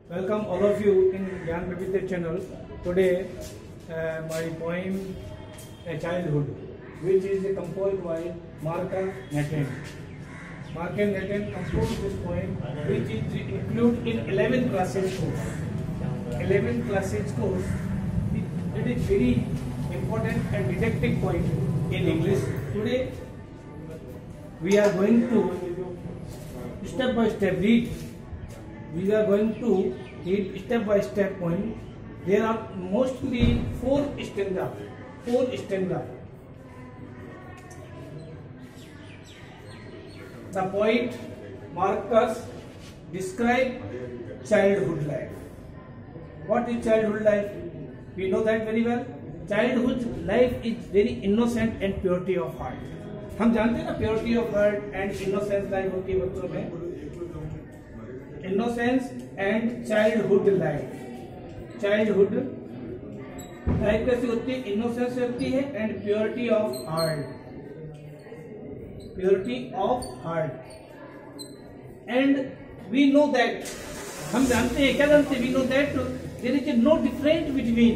Welcome all of you in Gyan Vivite channel. Today my poem A Childhood, which is composed by Marka Nathan. Marka Nathan composed this poem, which is included in 11th classes course. 11th classes course. It is very important and didactic poem in English. Today we are going to step by step read. We are going to read step by step poem. There are mostly four stanza. The poet Marcus describe childhood life. What is childhood life? We know that very well. Childhood life is very innocent and purity of heart. हम जानते हैं ना, purity of heart and innocence life होती है बच्चों में. Innocence and childhood life. Childhood life कैसी होती है? इनोसेंस होती है and purity of heart. Purity of heart. And we know that, हम जानते हैं, क्या जानते हैं? We know that there is no different between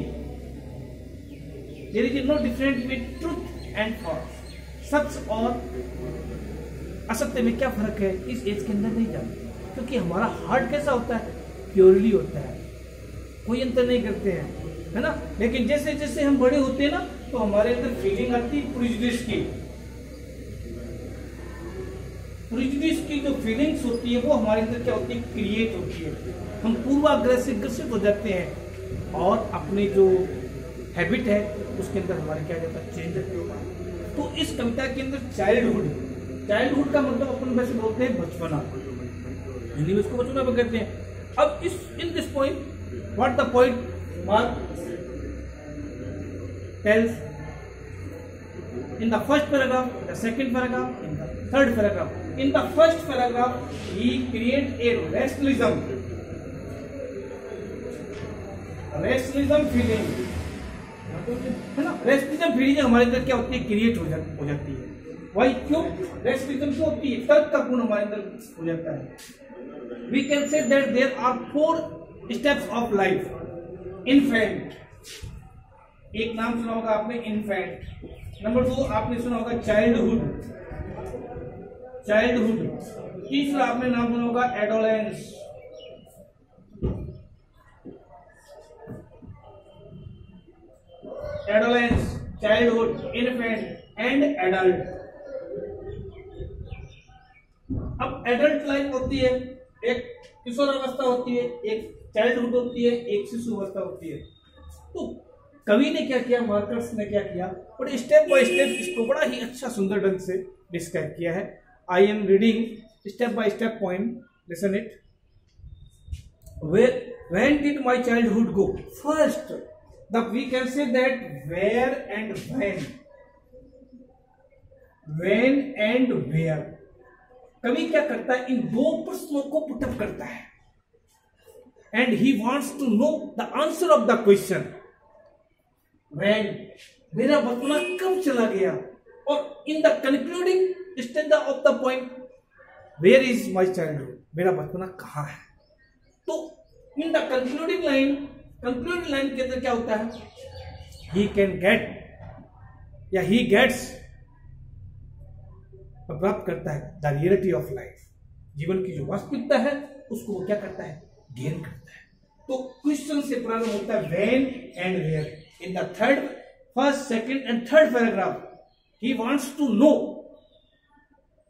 truth and false. सच और असत्य में क्या फर्क है इस एज के अंदर नहीं जानते, क्योंकि हमारा हार्ट कैसा होता है? प्योरली होता है, कोई अंतर नहीं करते हैं, है ना. लेकिन जैसे जैसे हम बड़े होते हैं ना, तो हमारे अंदर फीलिंग आती है प्रेजुडिस की जो फीलिंग्स होती है वो हमारे अंदर क्या होती है? क्रिएट होती है. हम पूर्वाग्रह से ग्रसित हो जाते हैं और अपनी जो हैबिट है उसके अंदर हमारे क्या जाता है? चेंज होता है. तो इस कविता के अंदर चाइल्डहुड का मतलब अपन वैसे बोलते हैं बचपना, हिंदी में इसको बचपना कहते हैं. अब इस in this point what the point mark tells in the first paragraph, the second paragraph, in the third paragraph. In the first paragraph, he create a rationalism feeling, है ना. रेशनलिज्म फीलिंग हमारे अंदर क्या होती है? क्रिएट हो जाती है. वही क्यों रेशनलिज्म क्यों होती है? तर्क का गुण हमारे अंदर हो जाता है. We can say that there are 4 steps of life. Infant, एक नाम सुना होगा आपने, इन्फेंट. नंबर 2 आपने सुना होगा चाइल्डहुड. तीसरा आपने नाम सुना होगा adolescence. Childhood, infant and adult. अब एडल्ट लाइफ होती है, एक किशोरावस्था होती है, एक चाइल्डहुड होती है, एक शिशु अवस्था होती है. तो कवि ने क्या किया, मार्कस ने क्या किया, बड़े स्टेप बाय स्टेप इसको बड़ा ही अच्छा सुंदर ढंग से डिस्क्राइब किया है. I am reading step by step poem. Listen it. When did my childhood go? First we can say that where and when and where. कवि क्या करता है? इन 2 प्रश्नों को पुटअप करता है and he wants to know the answer of the question. When, मेरा बचपना कब चला गया? और in the concluding stanza of the poem, where is my childhood? मेरा बचपना कहाँ है? तो in the concluding line के अंदर क्या होता है? he can get या he gets, प्राप्त करता है द रियलिटी ऑफ लाइफ. जीवन की जो वास्तविकता है उसको वो क्या करता है? गेन करता है. तो क्वेश्चन से प्रारंभ होता है when and where. In the first, second and third paragraph he wants to know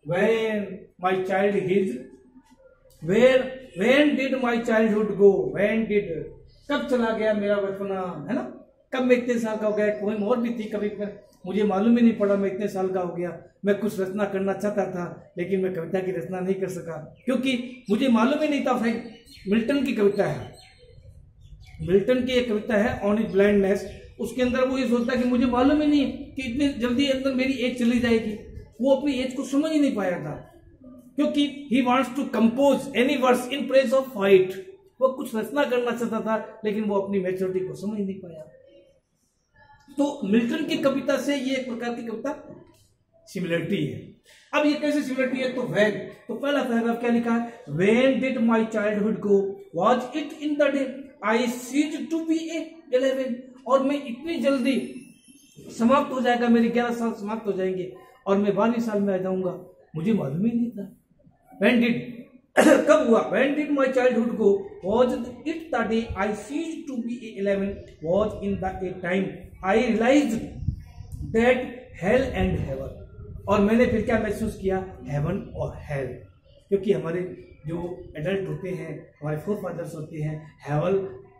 when my child is, when did my childhood go, when did, कब चला गया मेरा बचपना, है ना. कब मैं इतने साल का हो गया. कोई और भी थी, कभी मुझे मालूम ही नहीं पड़ा मैं इतने साल का हो गया. मैं कुछ रचना करना चाहता था लेकिन मैं कविता की रचना नहीं कर सका क्योंकि मुझे मालूम ही नहीं था. मिल्टन की कविता है, मिल्टन की एक कविता है ऑन हिज ब्लाइंडनेस. उसके अंदर वो ये सोचता है कि मुझे मालूम ही नहीं कि इतनी जल्दी अंदर मेरी एज चली जाएगी. वो अपनी एज को समझ ही नहीं पाया था क्योंकि he wants to compose any words in praise of fight. वो कुछ रचना करना चाहता था लेकिन वो अपनी मैच्योरिटी को समझ नहीं पाया. तो मिल्टन की कविता से ये एक प्रकार की कविता सिमिलरिटी है. अब ये कैसे सिमिलरिटी है? तो व्हेन, तो पहला पैराग्राफ क्या लिखा है? When did my childhood go, was it in the day I cease to be a 11, और मैं इतनी जल्दी समाप्त हो जाएगा, मेरे 11 साल समाप्त हो जाएंगे और मैं 12वीं साल में आ जाऊंगा, मुझे मालूम ही नहीं था। When did कब हुआ? When did my childhood go? Was it the day I ceased to be 11? Was in the a time I realized that hell and heaven, और मैंने फिर क्या महसूस किया? हेवन और हेल, क्योंकि हमारे जो एडल्ट होते हैं, हमारे फोर फादर्स होते हैं,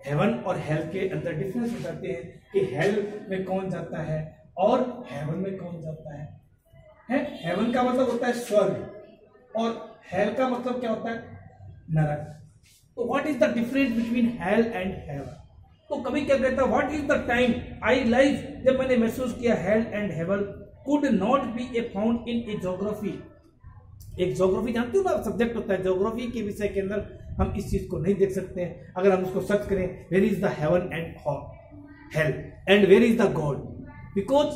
हेवन और हेल के अंदर डिफरेंस हो जाते हैं कि हेल में कौन जाता है और हेवन में कौन जाता है। हेवन का मतलब होता है स्वर्ग और हेल का मतलब क्या होता है? नरक। तो what is the difference between hello and haven? तो कभी क्या कहता है, what is the time I live, जब मैंने महसूस किया hello and haven could not be A found in A geography. एक ज्योग्राफी जानते हो ना, सब्जेक्ट होता है ज्योग्राफी के विषय के अंदर हम इस चीज को नहीं देख सकते हैं। अगर हम उसको सर्च करें, where is the heaven and hell and where is the God, because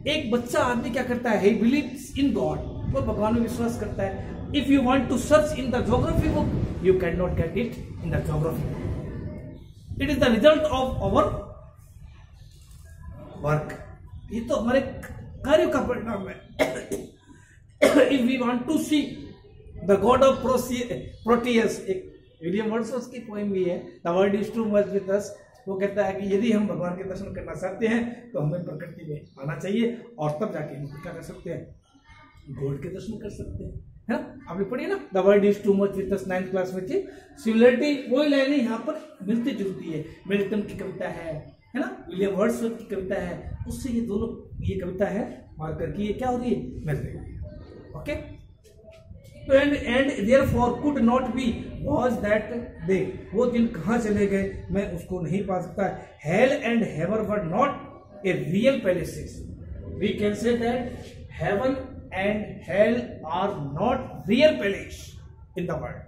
एक बच्चा आदमी क्या करता है, ही बिलीव्स इन गॉड, वो भगवान में विश्वास करता है। If you want to search in the geography book, you can not get it in the geography. It is the result of our work, ये तो हमारे कार्य का परिणाम है। If we want to see the god of Proteus, एक William Wordsworth की poem भी है, The world is too much with us। वो कहता है कि यदि हम भगवान के दर्शन करना चाहते हैं तो हमें प्रकृति में आना चाहिए और तब जाके हम क्या कर सकते हैं, गॉड के दर्शन कर सकते हैं, है ना। आपने पढ़ी ना, The world is too much with us, 9th class में थी। सिमिलरिटी वही लाइनें यहाँ पर मिलती जुलती है। मिल्टन की कविता है ना, विलियम वर्ड्सवर्थ की कविता है, उससे ये दोनों, ये कविता है मार्कर की, ये क्या हो रही है, मिल रही है। Okay, and therefore could not be was that day, वो दिन कहाँ चले गए, मैं उसको नहीं पा सकता। Hell and heaven were not a real palaces, we can say that heaven and hell are not real palace in the world.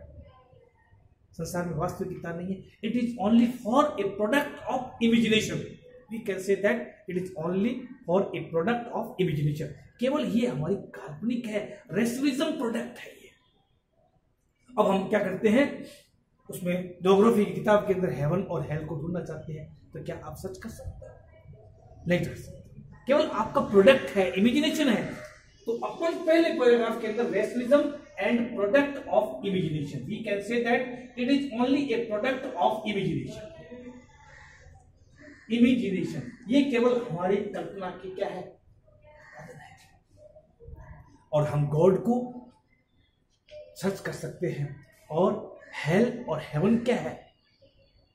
संसार में वास्तविकता नहीं है, it is only for a product of imagination, we can say that it is only for a product of imagination. केवल ये हमारी काल्पनिक है, रेसुलिज्म प्रोडक्ट है ये। अब हम क्या करते हैं, उसमें ज्योग्राफी की किताब के अंदर हेवन और हेल को ढूंढना चाहते हैं, तो क्या आप सच कर सकते हैं? नहीं कर सकते, केवल आपका प्रोडक्ट है, इमेजिनेशन है। तो अपन पहले पैराग्राफ के अंदर रेसुलिज्म and product of imagination, we can say that it is only a product of imagination. Imagination ये केवल हमारी कल्पना की क्या है, और हम गॉड को सर्च कर सकते हैं। और हेल और हेवन क्या है,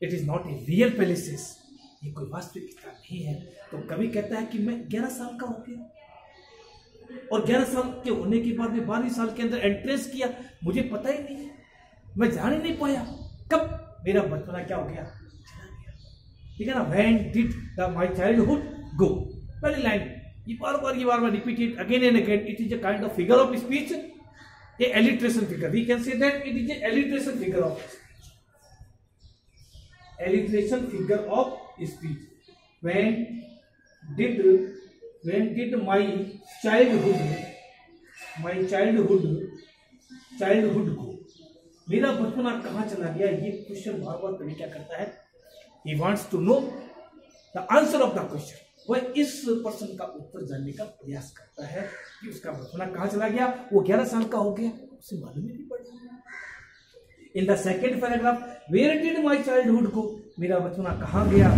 it is not a real palaces, ये कोई वास्तविकता नहीं है। तो कभी कहता है कि मैं 11 साल का हो गया और 11 साल के होने के बाद में 12 साल के अंदर एंट्रेंस किया, मुझे पता ही नहीं, मैं जान ही नहीं पाया कब मेरा बचपना क्या हो गया, चला गया। ठीक है ना, when did my childhood go, पहली लाइन ये बार बार repeat it again and again. It is a kind of figure of speech, a alliteration figure, we can say that it is a alliteration figure of speech, alliteration figure of speech. When did my childhood go, मेरा बचपना कहाँ चला गया, ये question बार बार कभी क्या करता है, he wants to know the answer of the question. वह इस प्रश्न का उत्तर जानने का प्रयास करता है कि उसका बचपना कहाँ चला गया, वो 11 साल का हो गया, उसे मालूम ही नहीं पड़ा। In the second paragraph, where did my childhood go, मेरा बचपना कहाँ गया,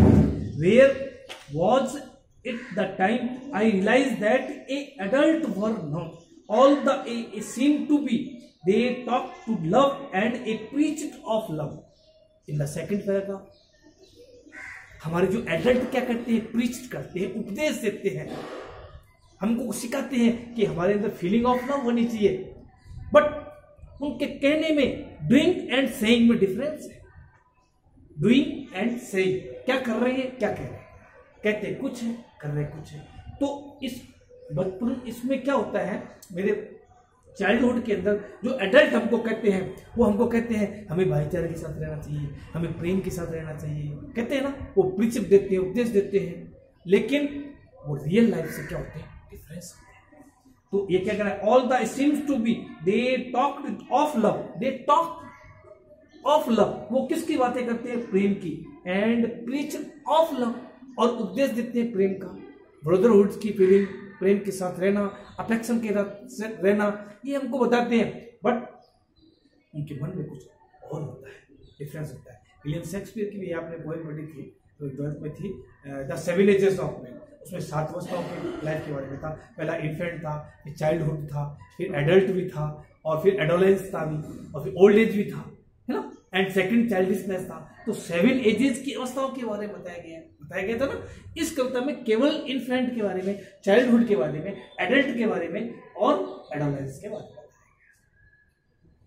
where was it the time I realize that a adult were not all the a seem to be, they talk to love and a preached of love. In the second paragraph, हमारे जो adult क्या करते हैं, preach करते हैं, उपदेश देते हैं, हमको सिखाते हैं कि हमारे अंदर फीलिंग ऑफ लव होनी चाहिए, बट उनके कहने में डूइंग एंड सेइंग में डिफरेंस है। डूइंग एंड सेइंग, क्या कर रहे हैं, क्या कह रहे हैं, कहते कुछ है, कर रहे कुछ है। तो इस बचपन, इसमें क्या होता है, मेरे चाइल्डहुड के अंदर जो एडल्ट हमको कहते हैं, वो हमको कहते हैं हमें भाईचारे के साथ रहना चाहिए, हमें प्रेम के साथ रहना चाहिए, कहते हैं ना, वो प्रिंसिप देते हैं, उपदेश देते हैं, लेकिन वो रियल लाइफ से क्या होते हैं, डिफरेंस होते हैं। तो ये क्या कह रहा है, all the seems to be, they talked of love, they talk of love, वो किसकी बातें करते हैं? प्रेम की। एंड प्रीच ऑफ लव, और उपदेश देते हैं प्रेम का, ब्रदरहुड की फीलिंग, प्रेम के साथ रहना, अफेक्शन के साथ रहना, ये हमको बताते हैं। बट उनके मन में कुछ और होता है, डिफरेंस होता है। विलियम शेक्सपियर की भी आपने पोएम पढ़ी थी, तो 12th में थी, द 7 एजेस ऑफ मैन। उसमें 7 अवस्थाओं की लाइफ के बारे में था। पहला इन्फेंट था, फिर चाइल्डहुड था, फिर एडल्ट भी था, और फिर एडोलेंस था भी, और फिर ओल्ड एज भी था, है ना, एंड सेकंड चाइल्डिशनेस था। तो 7 एजेस की अवस्थाओं के बारे में बताया गया था ना। इस कविता में केवल इन्फेंट के बारे में, चाइल्डहुड के बारे में, एडल्ट के बारे में और एडोलेंस के बारे में बताया गया।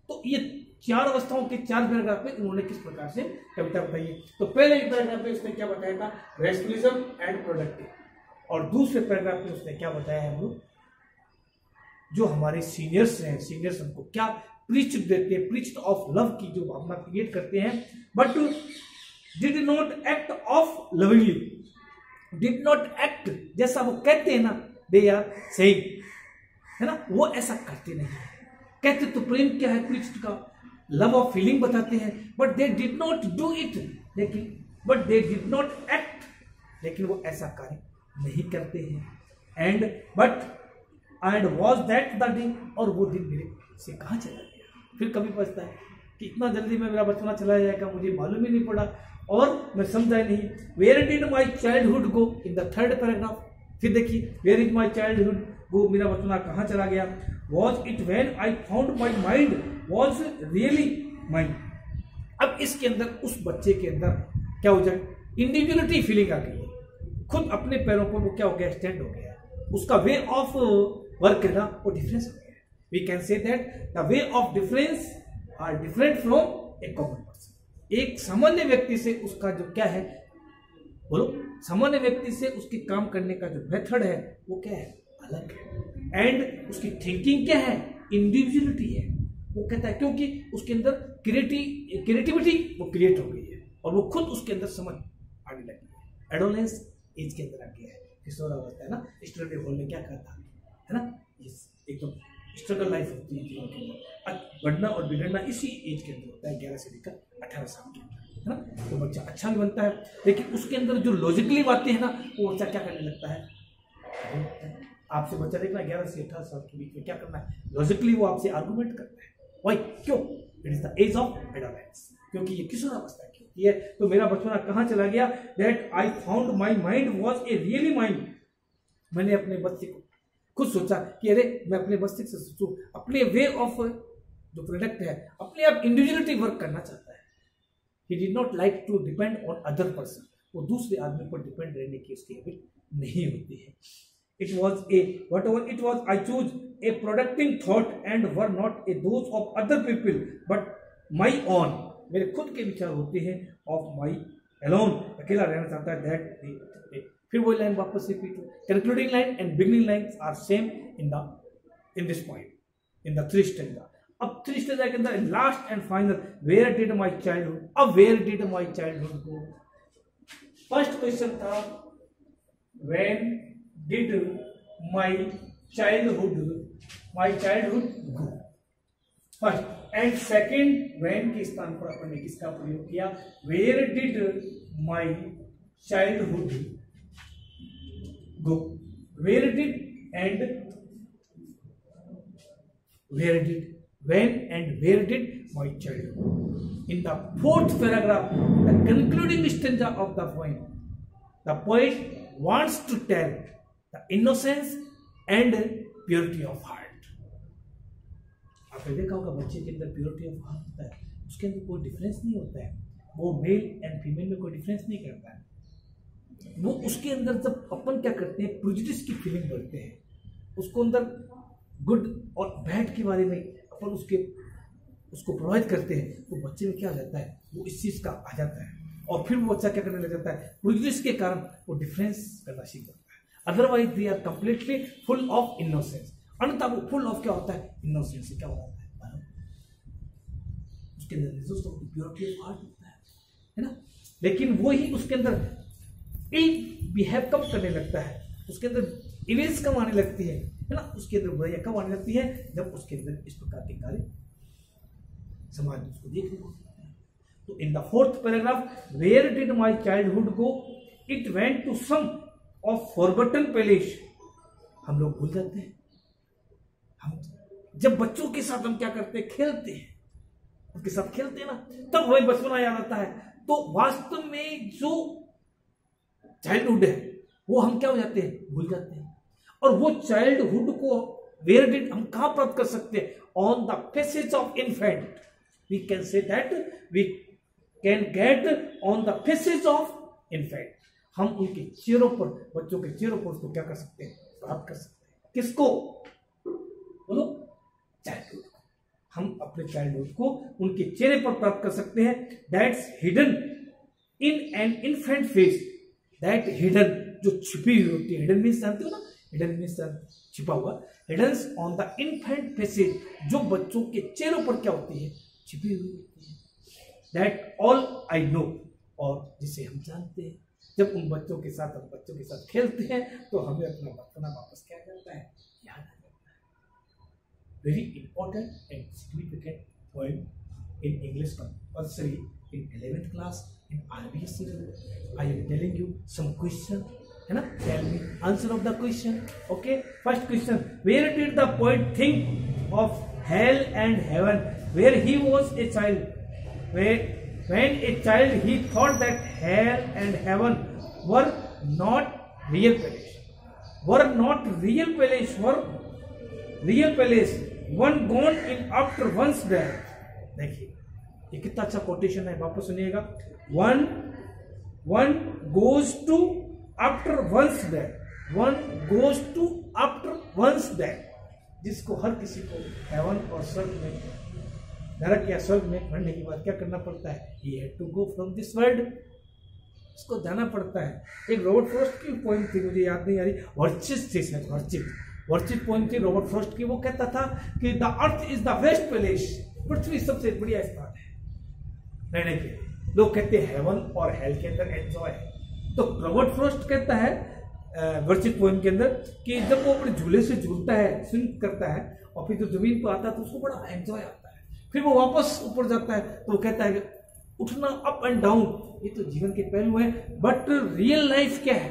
तो ये 4 अवस्थाओं के 4 पैराग्राफ में उन्होंने किस प्रकार से कविता बताई है। तो पहले एक पैराग्राफ में उसने क्या बताया था? रेस्टलिज्म एंड प्रोडक्टिव। और दूसरे पैराग्राफ में उसने क्या बताया है? हम लोग जो हमारे सीनियर्स हैं, सीनियर्स हमको क्या प्रीच देते हैं, प्रीच ऑफ लव की जो भावना क्रिएट करते हैं, but did not act of lovingly, did not act, जैसा वो कहते हैं ना, दे आर सेइंग, है ना, वो ऐसा करते नहीं है। कहते तो प्रेम क्या है, प्रीच का लव ऑफ फीलिंग बताते हैं, but they did not do it, लेकिन but they did not act, लेकिन वो ऐसा कार्य नहीं करते हैं। And was that the day, और वो दिन मेरे से कहाँ चला गया। फिर कभी पछता है कि इतना जल्दी में मेरा बचपना चला जाएगा, मुझे मालूम ही नहीं पड़ा और मैं समझा ही नहीं। Where did my childhood go, in the 3rd paragraph. फिर देखिए, where is my childhood go, मेरा बचपना कहाँ चला गया। Was it when I found my mind was really mind. अब इसके अंदर उस बच्चे के अंदर क्या हो जाए, इंडिविजुअलिटी फीलिंग आ गई है, खुद अपने पैरों पर वो क्या हो गया, स्टैंड हो गया। उसका वे ऑफ वर्क है ना, वो डिफरेंस हो गया। We can say that the way of difference are different from a common person. एक सामान्य व्यक्ति से उसका जो क्या है, बोलो, सामान्य व्यक्ति से उसके काम करने का जो मेथड है वो क्या है, अलग है। एंड उसकी थिंकिंग क्या है, इंडिविजुअलिटी है। वो कहता है क्योंकि उसके अंदर क्रिएटिविटी वो क्रिएट हो गई है, और वो खुद उसके अंदर समझ आने लगी है। एडोलेंस एज के अंदर आ गया है, किशोरावस्था है ना। स्टडी हॉल में क्या करता है ना, एकदम स्ट्रगल लाइफ होती है जीवन के अंदर। बढ़ना और बिगड़ना इसी एज के अंदर होता है, 11 से लेकर 18 साल के अंदर, है ना। तो बच्चा अच्छा भी बनता है, लेकिन उसके अंदर जो लॉजिकली बातें हैं ना, वो बच्चा क्या करने लगता है। आपसे बच्चा देखना 11 से 18 साल के बीच में क्या करना है, लॉजिकली वो आपसे आर्गूमेंट करता है। वाई, क्यों? It is the age of adolescence, क्योंकि ये किशोरावस्था की होती है। तो मेरा बचपना कहाँ चला गया, that I found my mind was a really mind. मैंने अपने बच्चे को खुद सोचा कि अरे मैं अपने मस्तिष्क से सोचूं, अपने वे ऑफ जो प्रोडक्ट है, अपने आप इंडिविजुअलिटी वर्क करना चाहता है। He did not like to depend on other person, वो दूसरे आदमी पर डिपेंड रहने की उसकी हैबिट नहीं होती है। It was a whatever it was, I chose a productive thought and were not a those of other people but my own. मेरे खुद के विचार होते हैं, of my alone, अकेला रहना चाहता है, that फिर वही लाइन वापस रिपीट हो। Concluding line and beginning lines are same in this point, in the 3 stanza. अब 3 स्टैंजा के अंदर last and final, where did my childhood. अब where did my childhood go. First question था when did my childhood go, first, and second when के स्थान पर अपन ने किसका प्रयोग किया, where did my childhood go, where did and where did, when and where did my childhood. In the 4th paragraph, the concluding stanza of the poem, the poet wants to tell the innocence and purity of heart. आपने देखा होगा बच्चे के अंदर purity of heart होता है, उसके अंदर कोई डिफरेंस नहीं होता है, वो मेल एंड फीमेल में कोई डिफरेंस नहीं करता है। वो उसके अंदर जब अपन क्या करते हैं, प्रेजुडिस की फीलिंग भरते हैं, उसको अंदर गुड और बैड के बारे में अपन उसको प्रोवाइड करते हैं, तो बच्चे में क्या हो जाता है, वो इस चीज़ का आ जाता है, और फिर वो बच्चा क्या करने लग जाता है, प्रेजुडिस के कारण वो डिफरेंस करना सीख जाता है। Otherwise they are completely full of innocence. अन्यथा वो फुल ऑफ क्या होता है, इनोसेंस से क्या होता है, उसके अंदर प्योरिटी ऑफ हार्ट होता है ना। लेकिन वो ही उसके अंदर इल बिहेव कम करने लगता है, उसके अंदर इमेज कम आने लगती है ना, उसके अंदर बुराइयां कम आने लगती है, जब उसके अंदर इस प्रकार के कार्य समाज में उसको देखने को मिलता है। तो in the fourth paragraph, where did my childhood go, it went to some of forgotten palace. हम लोग भूल जाते हैं, हम जब बच्चों के साथ हम क्या करते हैं, खेलते हैं, उनके साथ खेलते हैं ना, तब वही बचपना याद आता है। तो वास्तव में जो चाइल्डहुड है वो हम क्या हो जाते हैं, भूल जाते हैं। और वो चाइल्डहुड को वेयर डिड हम कहां प्राप्त कर सकते हैं, on the faces of infant. We can say that we can get on the faces of infant. हम उनके चेहरों पर, बच्चों के चेहरों पर उसको क्या कर सकते हैं, प्राप्त कर सकते हैं। किसको बोलो, चाइल्डहुड को। हम अपने चाइल्डहुड को उनके चेहरे पर प्राप्त कर सकते हैं। That's hidden in an infant face. That hidden, जो छिपी हुई होती है, हिडन मीन्स जानते हो ना, हिडन मीन्स छिपा हुआ। हिडन्स ऑन द इन्फेंट फेसेस, जो बच्चों के चेहरों पर क्या होती है, छिपी हुई होती है। दैट ऑल आई नो, और जिसे हम जानते हैं। जब उन बच्चों के साथ, हम बच्चों के साथ खेलते हैं तो हमें अपना बचपना वापस क्या करता है, याद आ जाता है। Very important and significant point in English compulsory in 11th class in RBSC level. I am telling you some question, है ना? Tell me answer of the question. Okay, first question, where did the poet think of hell and heaven where he was a child? When a child he thought that hell and heaven were not real place, were real place, one gone in after one's death. देखिए ये कितना अच्छा quotation है, वापस सुनिएगा। One goes to after once death, one goes to after once death. जिसको हर किसी को हेवन और स्वर्ग में, नरक या स्वर्ग में पढ़ने के बाद क्या करना पड़ता है, he had to go from this world, इसको जाना पड़ता है। एक रॉबर्ट फ्रॉस्ट की पोइम थी, मुझे याद नहीं आ रही, वर्चित पोइम थी रॉबर्ट फ्रॉस्ट की। वो कहता था कि the earth is the best place, पृथ्वी सबसे बढ़िया स्थान है रहने के लिए। लोग कहते हैं हेवन और हेल के अंदर एंजॉय है। तो रॉबर्ट फ्रॉस्ट कहता है वर्चित पोएम के अंदर कि जब वो अपने झूले से झूलता है, स्विंग करता है, और फिर जब जमीन पर आता है तो उसको बड़ा एंजॉय आता है। फिर वो वापस ऊपर जाता है तो वो कहता है कि उठना, अप एंड डाउन, ये तो जीवन के पहलू है, बट रियल लाइफ क्या है,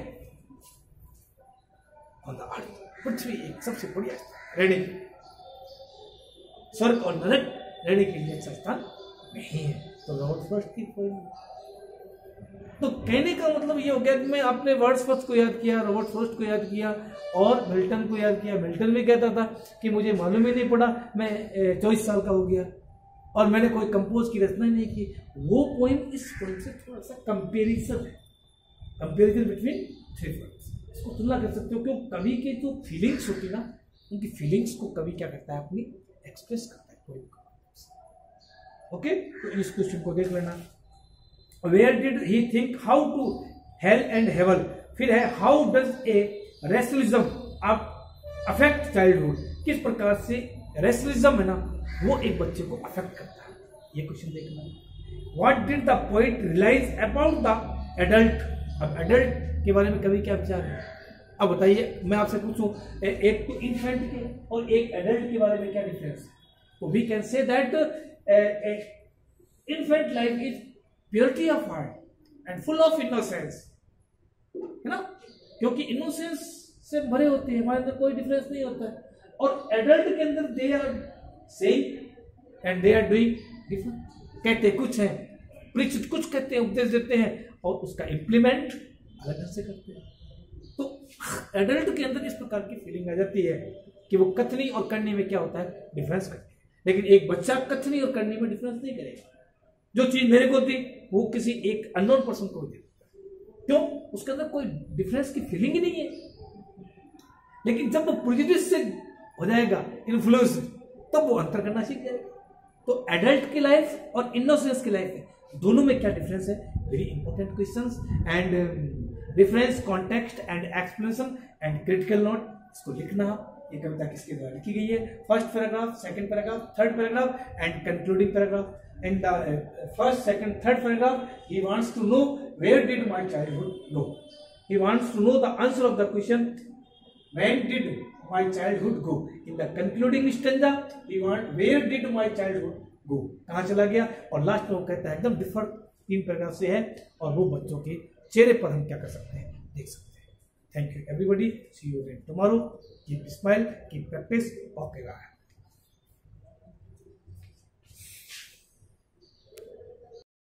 ऑन द अर्थ, पृथ्वी एक सबसे बढ़िया रहने की, स्वर्ग और नरक रहने के लिए अच्छा स्थान नहीं है। तो रॉबर्ट फ्रॉस्ट की पोएम। तो कहने का मतलब ये हो गया कि मैं आपने वर्ड्सवर्थ को याद किया, रॉबर्ट फ्रॉस्ट को याद किया और मिल्टन को याद किया। मिल्टन भी कहता था कि मुझे मालूम ही नहीं पड़ा, मैं 24 साल का हो गया और मैंने कोई कंपोज की रचना ही नहीं की। वो पोएम इस पोएम से थोड़ा सा कंपेरिजन है, कंपेरिजन बिटवीन थ्री पोएम्स। इसको तुलना कर सकते हो, क्योंकि कवि की जो फीलिंग्स होती ना, उनकी फीलिंग्स को कवि क्या करता है, अपनी एक्सप्रेस करता है पोएम का। ओके, तो इस क्वेश्चन को देख लेना। Where did he think how to hell and heaven, फिर है how does a rationalism affect childhood, किस प्रकार से रेशनलिज्म है ना वो एक बच्चे को अफेक्ट करता है, ये क्वेश्चन देखना। What did the poet realize about the adult, अब एडल्ट के बारे में कवि क्या विचार है, अब बताइए। मैं आपसे पूछूं एक तो इन्फेंट के और एक एडल्ट के बारे में क्या डिफरेंस है, तो we can say that infant life is purity of heart and full of innocence, है ना, क्योंकि इनोसेंस से भरे होते हैं, हमारे अंदर कोई डिफरेंस नहीं होता है। और एडल्ट के अंदर they are saying and they are doing different, कहते कुछ है, प्रीच कुछ कहते हैं, उपदेश देते हैं और उसका इम्प्लीमेंट अलग ढंग से करते हैं। तो एडल्ट के अंदर इस प्रकार की फीलिंग आ जाती है कि वो कथनी और करने में क्या होता है, डिफरेंस करते हैं। लेकिन एक बच्चा कथनी और करने में डिफरेंस नहीं करेगा। जो चीज मेरे को दी वो किसी एक अननोन पर्सन को दे, क्यों, उसके अंदर कोई डिफरेंस की फीलिंग ही नहीं है। लेकिन जब वो प्रेजुडिस से हो जाएगा, इन्फ्लुएंस, तब वो अंतर करना सीख जाएगा। तो एडल्ट की लाइफ और इनोसेंस की लाइफ है, दोनों में क्या डिफरेंस है, very important questions and difference, context and explanation and critical note, इसको लिखना। ये कविता किसके द्वारा लिखी गई है, first paragraph, second paragraph, third paragraph and concluding paragraph. In the first, second, third paragraph, he wants to know where did my childhood go. He wants to know the answer of the question, when did my childhood go. In the concluding stanza, he wants where did my childhood गो कहाँ चला गया, और last में वो कहता है एकदम differ 3 paragraph से है, और वो बच्चों के चेहरे पर हम क्या कर सकते हैं, देख सकते हैं। Thank you everybody, see you again tomorrow, keep smile, keep practice, okay bye.